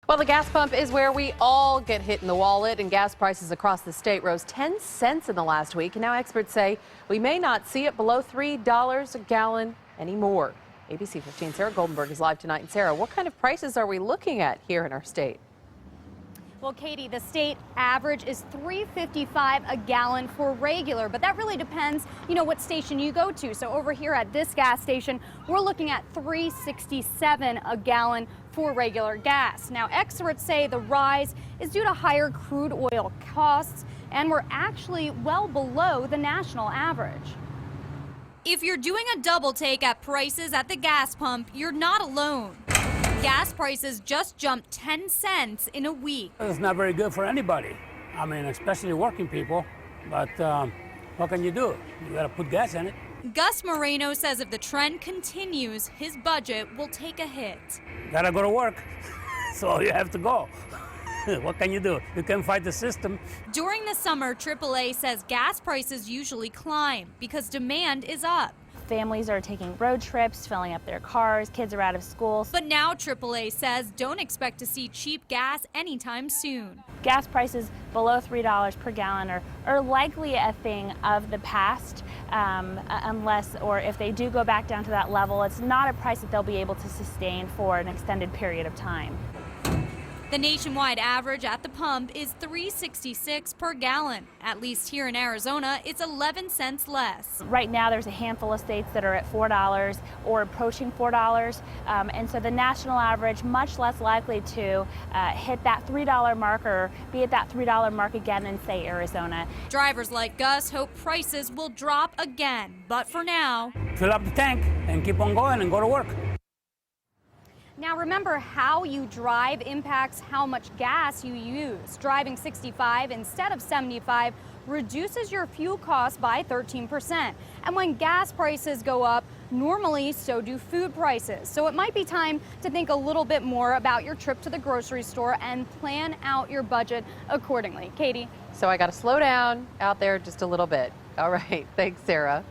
Well, the gas pump is where we all get hit in the wallet, and gas prices across the state rose 10 cents in the last week. And now experts say we may not see it below $3 a gallon anymore. ABC 15 Sarah Goldenberg is live tonight. And Sarah, what kind of prices are we looking at here in our state? Well, Katie, the state average is $3.55 a gallon for regular, but that really depends, what station you go to. So over here at this gas station, we're looking at $3.67 a gallon for regular gas. Now, experts say the rise is due to higher crude oil costs, and we're actually well below the national average. If you're doing a double take at prices at the gas pump, you're not alone. Gas prices just jumped 10 cents in a week. It's not very good for anybody. I mean, especially working people. But what can you do? You gotta put gas in it. Gus Moreno says if the trend continues, his budget will take a hit. Gotta go to work, so you have to go. What can you do? You can fight the system. During the summer, AAA says gas prices usually climb because demand is up. Families are taking road trips, filling up their cars, kids are out of school. But now AAA says don't expect to see cheap gas anytime soon. Gas prices below $3 per gallon are likely a thing of the past, unless or if they do go back down to that level, it's not a price that they'll be able to sustain for an extended period of time. The nationwide average at the pump is $3.66 per gallon. At least here in Arizona, it's 11 cents less. Right now, there's a handful of states that are at $4 or approaching $4, and so the national average much less likely to hit that $3 mark or be at that $3 mark again in, say, Arizona. Drivers like Gus hope prices will drop again, but for now, Fill up the tank and keep on going and go to work. Now remember, how you drive impacts how much gas you use. Driving 65 instead of 75 reduces your fuel costs by 13%. And when gas prices go up, normally so do food prices. So it might be time to think a little bit more about your trip to the grocery store and plan out your budget accordingly. Katie? So I got to slow down out there just a little bit. All right. Thanks, Sarah.